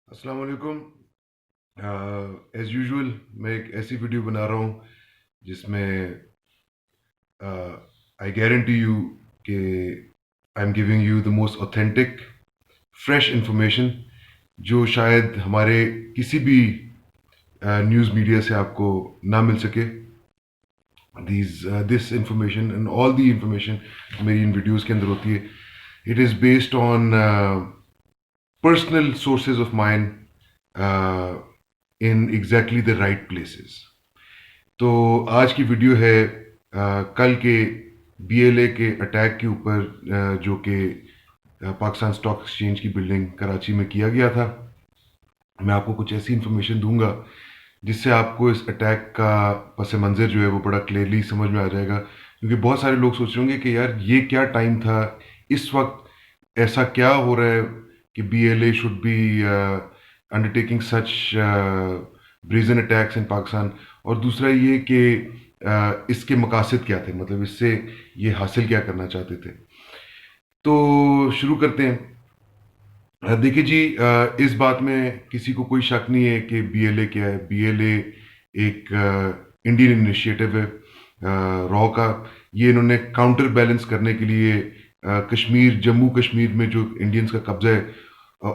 अस्सलाम वालेकुम। As usual मैं एक ऐसी वीडियो बना रहा हूँ जिसमें आई गारंटी यू कि I am giving you the most authentic fresh information जो शायद हमारे किसी भी न्यूज़ मीडिया से आपको ना मिल सके। This information and all the information मेरी इन वीडियोस के अंदर होती है, it is based on personal sources of mine in exactly the right places. तो आज की वीडियो है कल के बीएलए के अटैक के ऊपर, जो कि पाकिस्तान स्टॉक एक्सचेंज की बिल्डिंग कराची में किया गया था। मैं आपको कुछ ऐसी इंफॉर्मेशन दूंगा जिससे आपको इस अटैक का पस मंज़र जो है वो बड़ा क्लियरली समझ में आ जाएगा, क्योंकि बहुत सारे लोग सोच रहे होंगे कि यार ये क्या टाइम था, इस वक्त ऐसा क्या हो रहा है कि BLA should be undertaking such brazen attacks in Pakistan. और दूसरा ये कि इसके मकासद क्या थे, मतलब इससे ये हासिल क्या करना चाहते थे। तो शुरू करते हैं। देखिए जी, इस बात में किसी को कोई शक नहीं है कि बीएलए क्या है। बीएलए एक इंडियन इनिशिएटिव है रॉ का। ये इन्होंने काउंटर बैलेंस करने के लिए कश्मीर, जम्मू कश्मीर में जो इंडियंस का कब्जा है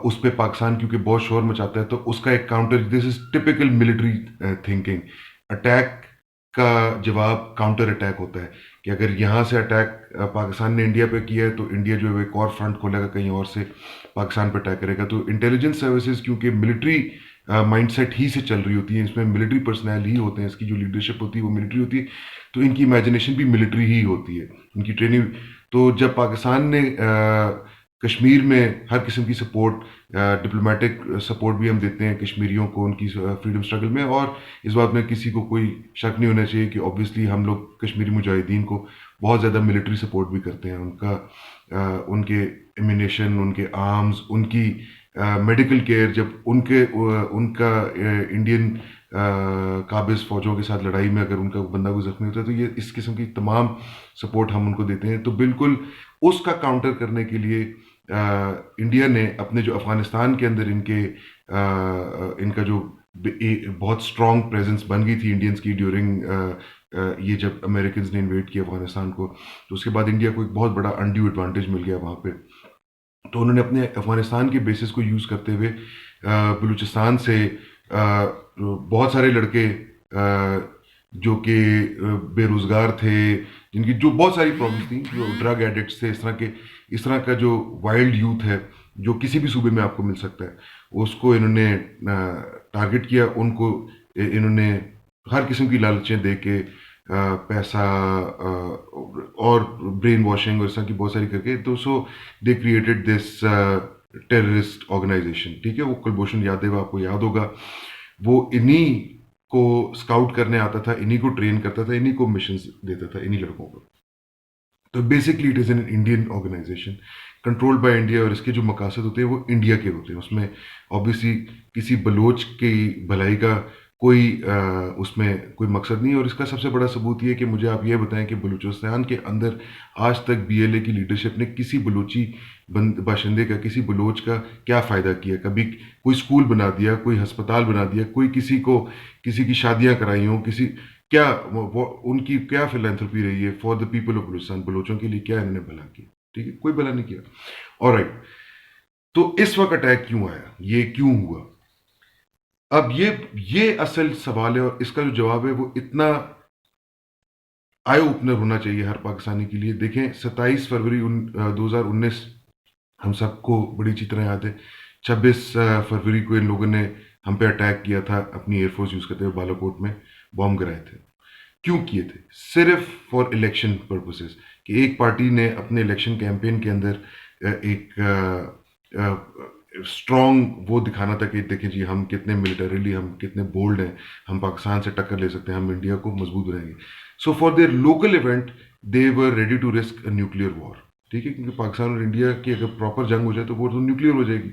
उस पे पाकिस्तान क्योंकि बहुत शोर मचाता है, तो उसका एक counter, this is typical military thinking. Attack का जवाब काउंटर अटैक होता है कि अगर यहाँ से अटैक पाकिस्तान ने इंडिया पे किया है तो इंडिया जो है एक और फ्रंट खोलेगा कहीं और से, पाकिस्तान पे अटैक करेगा। तो इंटेलिजेंस सर्विसेज क्योंकि मिलिट्री माइंडसेट ही से चल रही होती है, इसमें मिलिट्री पर्सनल ही होते हैं, इसकी जो लीडरशिप होती है वो मिलिट्री होती है, तो इनकी इमेजिनेशन भी मिलिट्री ही होती है, इनकी ट्रेनिंग। तो जब पाकिस्तान ने कश्मीर में हर किस्म की सपोर्ट, डिप्लोमेटिक सपोर्ट भी हम देते हैं कश्मीरियों को उनकी फ्रीडम स्ट्रगल में, और इस बात में किसी को कोई शक नहीं होना चाहिए कि ऑब्वियसली हम लोग कश्मीरी मुजाहिदीन को बहुत ज़्यादा मिलिट्री सपोर्ट भी करते हैं। उनके एमिनेशन, उनके आर्म्स, उनकी मेडिकल केयर, जब उनका इंडियन काबिज फौजों के साथ लड़ाई में अगर उनका बंदा कोई जख्मी होता है तो ये इस किस्म की तमाम सपोर्ट हम उनको देते हैं। तो बिल्कुल उसका काउंटर करने के लिए इंडिया ने अपने जो अफगानिस्तान के अंदर इनका जो बहुत स्ट्रॉन्ग प्रेजेंस बन गई थी इंडियंस की ड्यूरिंग ये जब अमेरिकन ने इन्वेड किया अफगानिस्तान को, तो उसके बाद इंडिया को एक बहुत बड़ा अनड्यू एडवांटेज मिल गया वहाँ पे। तो उन्होंने अपने अफगानिस्तान के बेसिस को यूज़ करते हुए बलूचिस्तान से बहुत सारे लड़के जो कि बेरोज़गार थे, जिनकी जो बहुत सारी प्रॉब्लम्स थी, जो ड्रग एडिक्ट्स थे, इस तरह का जो वाइल्ड यूथ है जो किसी भी सूबे में आपको मिल सकता है, उसको इन्होंने टारगेट किया। उनको इन्होंने हर किस्म की लालचें दे के पैसा और ब्रेन वॉशिंग और इस तरह की बहुत सारी करके, तो so they created this terrorist organisation. ठीक है, वो कुलभूषण यादव आपको याद होगा, वो इन्हीं को स्काउट करने आता था, इन्हीं को ट्रेन करता था, इन्हीं को मिशन देता था, इन्हीं लड़कों को। तो basically it is an Indian organization controlled by India, और इसके जो मकासद होते हैं वो इंडिया के होते हैं। उसमें ऑब्वियसली किसी बलोच की भलाई का उसमें कोई मकसद नहीं है। और इसका सबसे बड़ा सबूत ये है कि मुझे आप ये बताएं कि बलूचिस्तान के अंदर आज तक बीएलए की लीडरशिप ने किसी बलूची बाशिंदे का, किसी बलोच का क्या फ़ायदा किया? कभी कोई स्कूल बना दिया, कोई अस्पताल बना दिया, कोई किसी की शादियां कराई हों, किसी क्या उनकी क्या फिलेंथ्रोपी रही है for the people of Balochistan? बलोचों के लिए क्या इन्होंने भला किया? ठीक है, कोई भला नहीं किया। ऑलराइट, तो इस वक्त अटैक क्यों आया, ये क्यों हुआ? अब ये असल सवाल है, और इसका जो जवाब है वो इतना आई ओपनर होना चाहिए हर पाकिस्तानी के लिए। देखें, 27 फरवरी 2019 हम सबको बड़ी अच्छी तरह याद है। 26 फरवरी को इन लोगों ने हम पे अटैक किया था, अपनी एयरफोर्स यूज़ करते हुए बालाकोट में बॉम्ब गिराए थे। क्यों किए थे? सिर्फ फॉर इलेक्शन पर्पसेस, कि एक पार्टी ने अपने इलेक्शन कैंपेन के अंदर एक स्ट्रॉन्ग वो दिखाना था कि देखिए जी, हम कितने मिलिटरीली, हम कितने बोल्ड हैं, हम पाकिस्तान से टक्कर ले सकते हैं, हम इंडिया को मजबूत बनाएंगे। So for their local event they were ready to risk a nuclear war. ठीक है, क्योंकि पाकिस्तान और इंडिया की अगर प्रॉपर जंग हो जाए तो वो तो न्यूक्लियर हो जाएगी।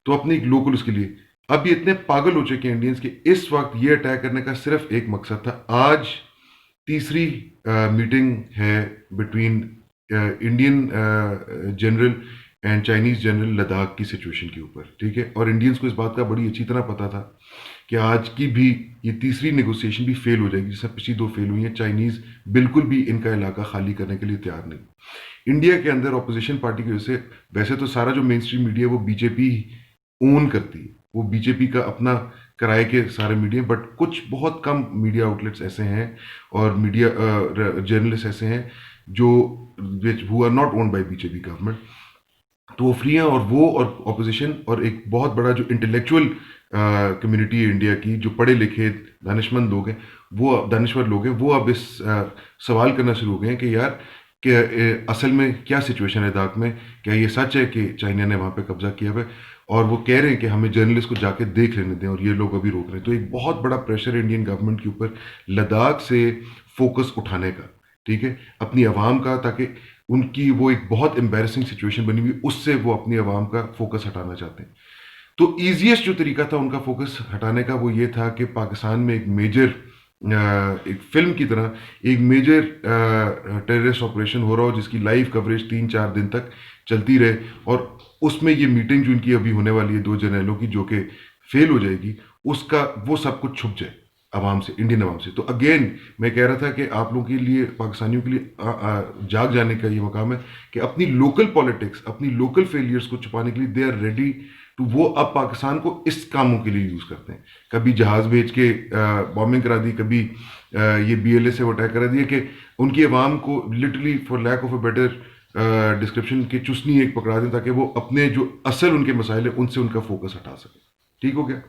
तो अपनी एक लोकल उसके लिए अब ये इतने पागल हो चुके हैं इंडियंस के, इस वक्त ये अटैक करने का सिर्फ एक मकसद था। आज तीसरी मीटिंग है between Indian general and Chinese general Ladakh की सिचुएशन के ऊपर, ठीक है। और इंडियंस को इस बात का बड़ी अच्छी तरह पता था कि आज की भी ये तीसरी नेगोशिएशन भी फेल हो जाएगी, जैसे पिछली दो फेल हुई हैं। चाइनीज़ बिल्कुल भी इनका इलाका खाली करने के लिए तैयार नहीं। इंडिया के अंदर अपोजिशन पार्टी की वजह से, वैसे तो सारा जो मेन स्ट्रीम मीडिया है वो बीजेपी ओन करती है, वो बीजेपी का अपना किराए के सारे मीडिया, बट कुछ बहुत कम मीडिया आउटलेट्स ऐसे हैं और मीडिया जर्नलिस्ट ऐसे हैं जो who are not owned by BJP government, तो वो फ्री हैं। और वो और ऑपोजिशन और एक बहुत बड़ा जो इंटेलेक्चुअल कम्युनिटी है इंडिया की, जो पढ़े लिखे दानिशमंद लोग हैं, वो दानिश्वर लोग हैं, वो अब इस सवाल करना शुरू हो गए हैं कि यार कि असल में क्या सिचुएशन है लद्दाख में, क्या ये सच है कि चाइना ने वहाँ पे कब्जा किया हुआ है। और वो कह रहे हैं कि हमें जर्नलिस्ट को जाके देख लेने दें, और ये लोग अभी रोक रहे हैं। तो एक बहुत बड़ा प्रेशर है इंडियन गवर्नमेंट के ऊपर लद्दाख से फोकस उठाने का, ठीक है, अपनी आवाम का, ताकि उनकी वो एक बहुत एम्बेरसिंग सिचुएशन बनी हुई, उससे वो अपनी आवाम का फोकस हटाना चाहते हैं। तो ईजीएस्ट जो तरीका था उनका फोकस हटाने का वो ये था कि पाकिस्तान में एक मेजर, एक फिल्म की तरह एक मेजर टेररिस्ट ऑपरेशन हो रहा हो, जिसकी लाइव कवरेज 3-4 दिन तक चलती रहे, और उसमें ये मीटिंग जो इनकी अभी होने वाली है दो जर्नलों की, जो कि फेल हो जाएगी, उसका वो सब कुछ छुप जाए आवाम से, इंडियन आवाम से। तो अगेन मैं कह रहा था कि आप लोगों के लिए, पाकिस्तानियों के लिए जाग जाने का ये मकाम है कि अपनी लोकल पॉलिटिक्स, अपनी लोकल फेलियर्स को छुपाने के लिए दे आर रेडी टू, वो अब पाकिस्तान को इस कामों के लिए यूज़ करते हैं। कभी जहाज़ भेज के बॉम्बिंग करा दी, कभी ये बीएलए से वो अटैक करा दिया, कि उनकी आवाम को literally for lack of a better description के चुस्नी एक पकड़ा दें, ताकि वो अपने जो असल उनके मसाइल है उनसे उनका फोकस हटा सके। ठीक हो गया।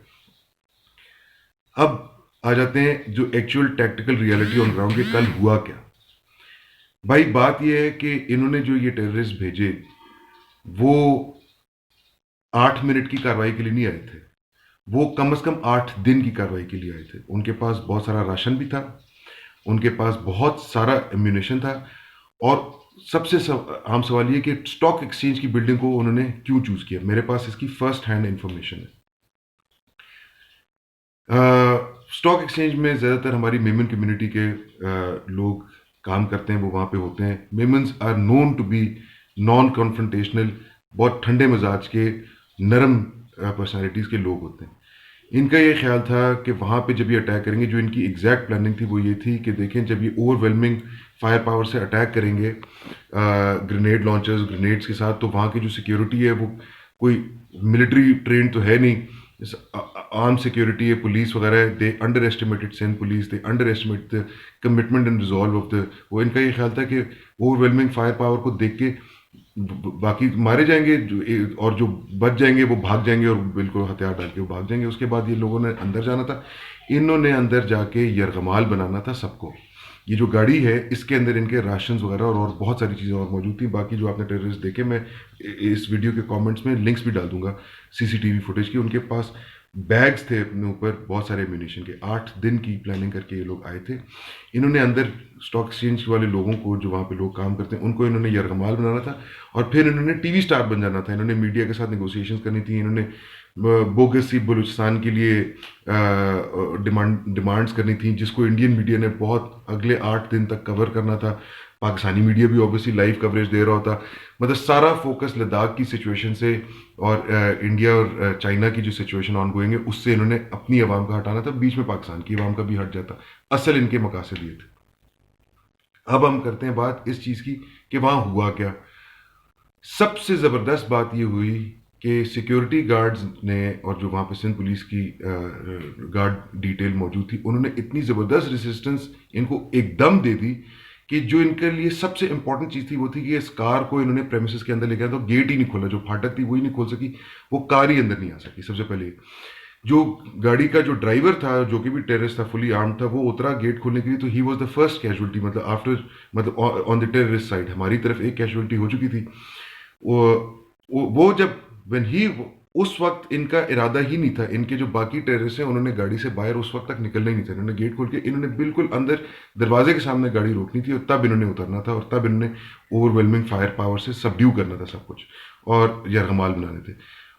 अब आ जाते हैं जो actual tactical reality on ground के, कल हुआ क्या। भाई बात यह है कि इन्होंने जो ये टेररिस्ट भेजे वो 8 मिनट की कार्रवाई के लिए नहीं आए थे, वो कम से कम 8 दिन की कार्रवाई के लिए आए थे। उनके पास बहुत सारा राशन भी था, उनके पास बहुत सारा एम्यूनेशन था, और सबसे आम सवाल ये कि स्टॉक एक्सचेंज की बिल्डिंग को उन्होंने क्यों चूज किया। मेरे पास इसकी फर्स्ट हैंड इंफॉर्मेशन है। स्टॉक एक्सचेंज में ज़्यादातर हमारी मेमन कम्युनिटी के लोग काम करते हैं, वो वहाँ पे होते हैं। Memons are known to be non confrontational, बहुत ठंडे मिजाज के, नरम पर्सनालिटीज़ के लोग होते हैं। इनका ये ख्याल था कि वहाँ पे जब ये अटैक करेंगे, जो इनकी एग्जैक्ट प्लानिंग थी वो ये थी कि देखें जब ये ओवरवेलमिंग फायर पावर से अटैक करेंगे ग्रेनेड लॉन्चर्स, ग्रेनेड्स के साथ, तो वहाँ की जो सिक्योरिटी है वो कोई मिलिट्री ट्रेन तो है नहीं, आर्म सिक्योरिटी है, पुलिस वगैरह, they underestimated Sindh police, they underestimate the commitment and resolve of the, वो इनका ये ख्याल था कि ओवरवेलमिंग फायर पावर को देख के बाकी मारे जाएंगे, और जो बच जाएंगे वो भाग जाएंगे, और बिल्कुल हथियार डाल के वो भाग जाएंगे। उसके बाद ये लोगों ने अंदर जाना था, इन्होंने अंदर जाके यरगमाल बनाना था सबको। ये जो गाड़ी है इसके अंदर इनके राशन वगैरह और बहुत सारी चीज़ें और मौजूद थी। बाकी जो आपने टेररिस्ट देखे, मैं इस वीडियो के कमेंट्स में लिंक्स भी डाल दूंगा सीसीटीवी फुटेज की। उनके पास बैग्स थे अपने ऊपर बहुत सारे एम्यूनेशन के। 8 दिन की प्लानिंग करके ये लोग आए थे। इन्होंने अंदर स्टॉक एक्सचेंज वाले लोगों को, जो वहाँ पे लोग काम करते हैं, उनको इन्होंने यरगमाल बनाना था, और फिर इन्होंने टीवी स्टार बन जाना था। इन्होंने मीडिया के साथ नेगोशिएशंस करनी थी, इन्होंने बोगस सी बलूचिस्तान के लिए डिमांड्स करनी थी, जिसको इंडियन मीडिया ने बहुत अगले 8 दिन तक कवर करना था। पाकिस्तानी मीडिया भी ऑब्वियसली लाइव कवरेज दे रहा होता। मतलब सारा फोकस लद्दाख की सिचुएशन से और इंडिया और चाइना की जो सिचुएशन ऑन गोइंग है उससे इन्होंने अपनी आवाम का हटाना था, बीच में पाकिस्तान की आवाम का भी हट जाता। असल इनके मकासद ये थे। अब हम करते हैं बात इस चीज़ की कि वहाँ हुआ क्या। सबसे ज़बरदस्त बात ये हुई कि सिक्योरिटी गार्ड्स ने, और जो वहाँ पे सिंध पुलिस की गार्ड डिटेल मौजूद थी, उन्होंने इतनी ज़बरदस्त रेसिस्टेंस इनको एकदम दे दी कि जो इनके लिए सबसे इंपॉर्टेंट चीज़ थी वो थी कि इस कार को इन्होंने प्रेमिसेस के अंदर लेके आया, तो गेट ही नहीं खोला, जो फाटक थी वही नहीं खोल सकी, वो कार ही अंदर नहीं आ सकी। सबसे पहले जो गाड़ी का जो ड्राइवर था, जो कि भी टेररिस्ट था, फुली आर्म्ड था, वो उतरा गेट खोलने के लिए, तो he was the first casualty. मतलब आफ्टर, मतलब ऑन द टेररिस्ट साइड हमारी तरफ एक कैजुअलिटी हो चुकी थी। वो जब व्हेन ही, उस वक्त इनका इरादा ही नहीं था, इनके जो बाकी टेररिस्ट हैं उन्होंने गाड़ी से बाहर उस वक्त तक निकलना ही नहीं था। इन्होंने गेट खोल के, इन्होंने बिल्कुल अंदर दरवाजे के सामने गाड़ी रोकनी थी, और तब इन्होंने उतरना था, और तब इन्होंने ओवरवेलमिंग फायर पावर से सबड्यू करना था सब कुछ, और यरगमाल बनाने थे।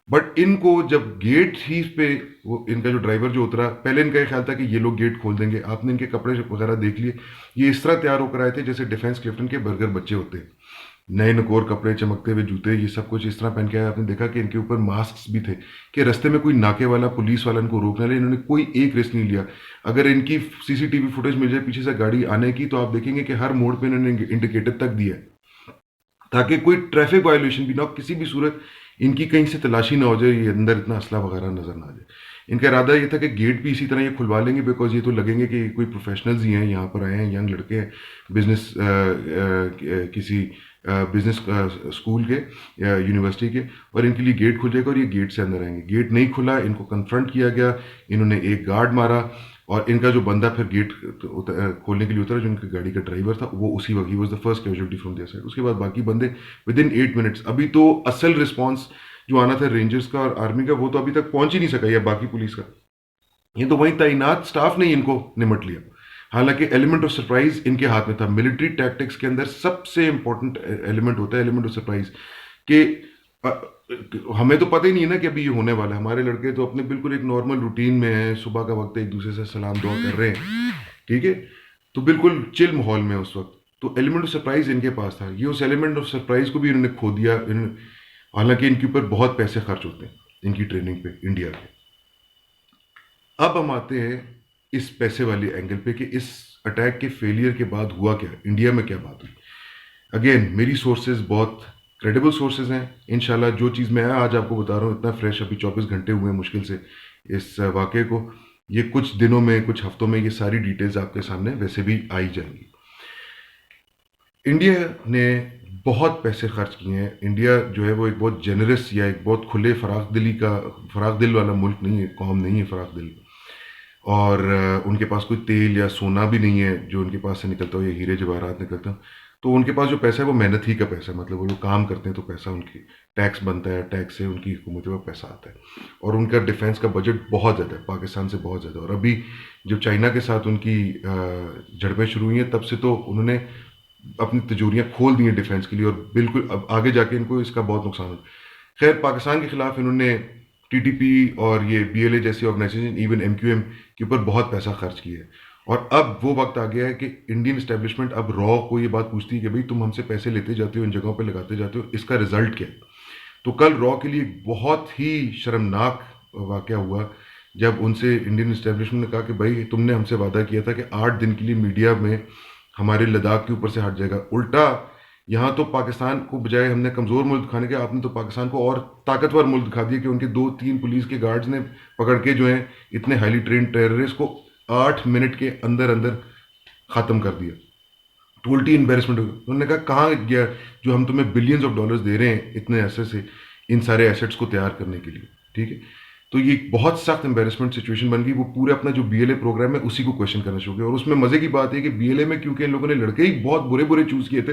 बट इनको जब गेट ही पे, वो इनका जो ड्राइवर जो उतरा, पहले इनका ये ख्याल था कि ये लोग गेट खोल देंगे। आपने इनके कपड़े वगैरह देख लिए, ये इस तरह तैयार होकर आए थे जैसे डिफेंस कैप्टन के बर्गर बच्चे होते हैं। नए नकोर कपड़े, चमकते हुए जूते, ये सब कुछ इस तरह पहन के आए। आपने देखा कि इनके ऊपर मास्क भी थे कि रास्ते में कोई नाके वाला, पुलिस वाला इनको रोकने लगे, इन्होंने कोई एक रिस्क नहीं लिया। अगर इनकी सीसीटीवी फुटेज मिल जाए पीछे से गाड़ी आने की, तो आप देखेंगे कि हर मोड़ पे इन्होंने इंडिकेटर तक दिया है ताकि कोई ट्रैफिक वायलेशन भी ना हो, किसी भी सूरत इनकी कहीं से तलाशी ना हो जाए, ये अंदर इतना असला वगैरह नजर ना आ जाए। इनका इरादा ये था कि गेट भी इसी तरह ये खुलवा लेंगे, बिकॉज ये तो लगेंगे कि कोई प्रोफेशनल्स ही हैं, यहाँ पर आए हैं, यंग लड़के हैं, बिजनेस किसी बिजनेस स्कूल के या यूनिवर्सिटी के, और इनके लिए गेट खुल जाएगा और ये गेट से अंदर आएंगे। गेट नहीं खुला, इनको कन्फ्रंट किया गया, इन्होंने एक गार्ड मारा, और इनका जो बंदा फिर गेट खोलने के लिए उतरा, जो उनकी गाड़ी का ड्राइवर था, वो उसी वक्त he was the first casualty from their side. उसके बाद बाकी बंदे विद इन 8 मिनट्स। अभी तो असल रिस्पॉन्स जो आना था रेंजर्स का और आर्मी का, वो तो अभी तक पहुंच ही नहीं सका, या बाकी पुलिस का। ये तो वहीं तैनात स्टाफ ने इनको निमट लिया। हालांकि एलिमेंट ऑफ सरप्राइज इनके हाथ में था। मिलिट्री टैक्टिक्स के अंदर सबसे इंपॉर्टेंट एलिमेंट होता है एलिमेंट ऑफ सरप्राइज, कि हमें तो पता ही नहीं है ना कि अभी ये होने वाला है। हमारे लड़के तो अपने बिल्कुल एक नॉर्मल रूटीन में है, सुबह का वक्त है, एक दूसरे से सलाम दुआ कर रहे हैं, ठीक है, तो बिल्कुल चिल माहौल में उस वक्त। तो एलिमेंट ऑफ सरप्राइज इनके पास था, ये उस एलिमेंट ऑफ सरप्राइज को भी इन्होंने खो दिया। हालांकि इनके ऊपर बहुत पैसे खर्च होते हैं इनकी ट्रेनिंग पे इंडिया के। अब हम आते हैं इस पैसे वाले एंगल पे कि इस अटैक के फेलियर के बाद हुआ क्या, इंडिया में क्या बात हुई। अगेन मेरी सोर्सेज बहुत क्रेडिबल सोर्सेज हैं। इंशाल्लाह जो चीज़ मैं आज आपको बता रहा हूँ इतना फ्रेश, अभी 24 घंटे हुए मुश्किल से इस वाक़े को, ये कुछ दिनों में, कुछ हफ्तों में ये सारी डिटेल्स आपके सामने वैसे भी आई जाएंगी। इंडिया ने बहुत पैसे खर्च किए हैं। इंडिया जो है वो एक बहुत जेनरस या एक बहुत खुले फराख दिल वाला मुल्क नहीं है, कौम नहीं है फराख दिल। और उनके पास कोई तेल या सोना भी नहीं है जो उनके पास से निकलता हो, या हीरे जवाहरात निकलता हो। तो उनके पास जो पैसा है वो मेहनत ही का पैसा है, मतलब वो लोग काम करते हैं तो पैसा उनकी टैक्स बनता है, टैक्स से उनकी हुकूमत में पैसा आता है। और उनका डिफेंस का बजट बहुत ज़्यादा है, पाकिस्तान से बहुत ज़्यादा। और अभी जब चाइना के साथ उनकी झड़पें शुरू हुई हैं, तब से तो उन्होंने अपनी तिजोरियाँ खोल दी हैं डिफेंस के लिए, और बिल्कुल अब आगे जाके इनको इसका बहुत नुकसान हो। खैर, पाकिस्तान के खिलाफ इन्होंने टीटीपी और ये बीएलए जैसी ऑर्गेनाइजेशन, इवन एमक्यूएम के ऊपर बहुत पैसा खर्च किया है। और अब वो वक्त आ गया है कि इंडियन इस्टेब्लिशमेंट अब रॉ को ये बात पूछती है कि भाई तुम हमसे पैसे लेते जाते हो, इन जगहों पे लगाते जाते हो, इसका रिजल्ट क्या है। तो कल रॉ के लिए एक बहुत ही शर्मनाक वाक़या हुआ जब उनसे इंडियन इस्टेब्लिशमेंट ने कहा कि भाई तुमने हमसे वादा किया था कि 8 दिन के लिए मीडिया में हमारे लद्दाख के ऊपर से हट जाएगा। उल्टा यहाँ तो पाकिस्तान को बजाय हमने कमज़ोर मुल्क दिखाने के, आपने तो पाकिस्तान को और ताकतवर मुल्क दिखा दिया कि उनके 2-3 पुलिस के गार्ड्स ने पकड़ के जो हैं इतने हाईली ट्रेन टेररिस्ट को 8 मिनट के अंदर अंदर ख़त्म कर दिया। तो उल्टी एम्बेरसमेंट हो गई। उन्होंने कहा कहाँ गया जो हम तुम्हें बिलियंस ऑफ डॉलर्स दे रहे हैं इतने ऐसे से इन सारे एसेट्स को तैयार करने के लिए, ठीक है। तो ये एक बहुत सख्त एम्बेरसमेंट सिचुएशन बन गई। वो पूरे अपना जो बीएलए प्रोग्राम है उसी को क्वेश्चन करना शुरू किया। और उसमें मजे की बात है कि बीएलए में क्योंकि इन लोगों ने लड़के ही बहुत बुरे बुरे चूज किए थे,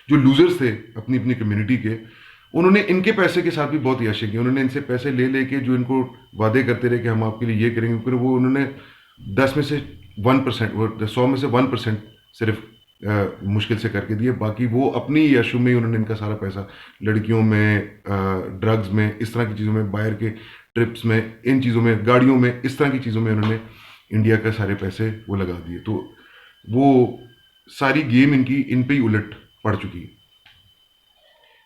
जो लूजर्स थे अपनी अपनी कम्युनिटी के, उन्होंने इनके पैसे के साथ भी बहुत याशे की। उन्होंने इनसे पैसे ले लेके जो इनको वादे करते रहे कि हम आपके लिए ये करेंगे, फिर वो उन्होंने 10 में से 1%, 100 में से 1% सिर्फ मुश्किल से करके दिए। बाकी वो अपनी यशु में ही उन्होंने इनका सारा पैसा लड़कियों में, ड्रग्स में, इस तरह की चीज़ों में, बाहर के ट्रिप्स में, इन चीज़ों में, गाड़ियों में, इस तरह की चीज़ों में उन्होंने इंडिया के सारे पैसे वो लगा दिए। तो वो सारी गेम इनकी इन पे ही उलट पड़ चुकी है।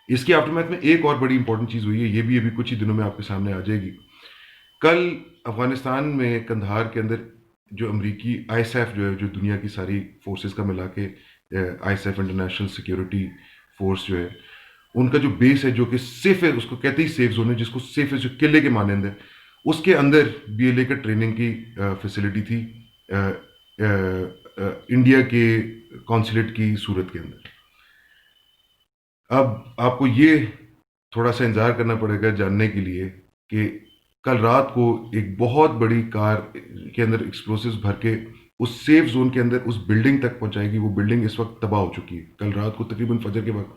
इसके आफ्टरमैथ में एक और बड़ी इंपॉर्टेंट चीज़ हुई है, ये भी अभी कुछ ही दिनों में आपके सामने आ जाएगी। कल अफगानिस्तान में कंधार के अंदर जो अमरीकी आईएसएफ जो है, जो दुनिया की सारी फोर्सेस का मिला के आईएसएफ इंटरनेशनल सिक्योरिटी फोर्स जो है, उनका जो बेस है, जो कि सेफ है, उसको कहते ही सेफ जोन है, जिसको सेफ है जो किले के मानंद है, उसके अंदर बीएलए का ट्रेनिंग की फैसिलिटी थी इंडिया के कॉन्सुलेट की सूरत के अंदर। अब आपको ये थोड़ा सा इंतज़ार करना पड़ेगा जानने के लिए कि कल रात को एक बहुत बड़ी कार के अंदर एक्सप्लोसिव्स भर के उस सेफ जोन के अंदर उस बिल्डिंग तक पहुंचाएगी। वो बिल्डिंग इस वक्त तबाह हो चुकी है। कल रात को तकरीबन फजर के वक्त,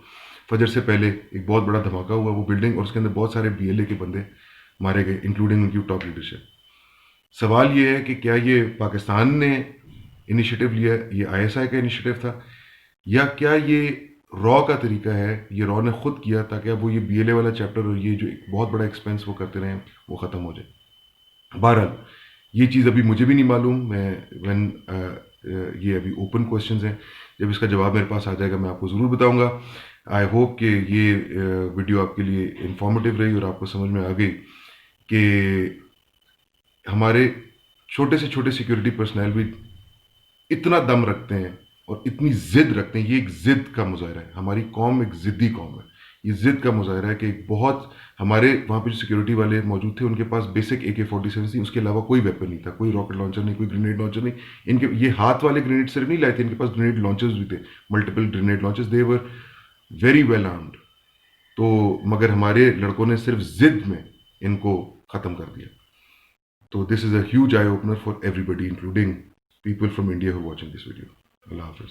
फजर से पहले एक बहुत बड़ा धमाका हुआ वो बिल्डिंग, और उसके अंदर बहुत सारे बीएलए के बंदे मारे गए, इंक्लूडिंग उनकी टॉप लीडरशिप। सवाल ये है कि क्या ये पाकिस्तान ने इनिशिएटिव लिया, ये आईएसआई का इनिशिएटिव था, या क्या ये रॉ का तरीका है, ये रॉ ने खुद किया ताकि अब वो ये बीएलए वाला चैप्टर और ये जो एक बहुत बड़ा एक्सपेंस वो करते रहे वो ख़त्म हो जाए। बहरहाल ये चीज़ अभी मुझे भी नहीं मालूम। ये अभी ओपन क्वेश्चंस हैं, जब इसका जवाब मेरे पास आ जाएगा मैं आपको ज़रूर बताऊंगा। आई होप कि ये वीडियो आपके लिए इंफॉर्मेटिव रही और आपको समझ में आ गई कि हमारे छोटे सिक्योरिटी पर्सनल भी इतना दम रखते हैं और इतनी जिद रखते हैं। ये एक जिद का मुजाहरा है, हमारी कौम एक जिद्दी कौम है। ये जिद का मुजाहरा है कि एक बहुत हमारे वहाँ पे जो सिक्योरिटी वाले मौजूद थे उनके पास बेसिक AK-47 थी, उसके अलावा कोई वेपन नहीं था, कोई रॉकेट लॉन्चर नहीं, कोई ग्रेनेड लॉन्चर नहीं। इनके ये हाथ वाले ग्रेनेड सिर्फ नहीं लाए थे, इनके पास ग्रेनेड लॉन्चर्स भी थे, multiple grenade launchers. They were very well armed. तो मगर हमारे लड़कों ने सिर्फ जिद में इनको ख़त्म कर दिया। तो this is a huge eye opener for everybody, including people from India who are watching this video. Allah Hafiz.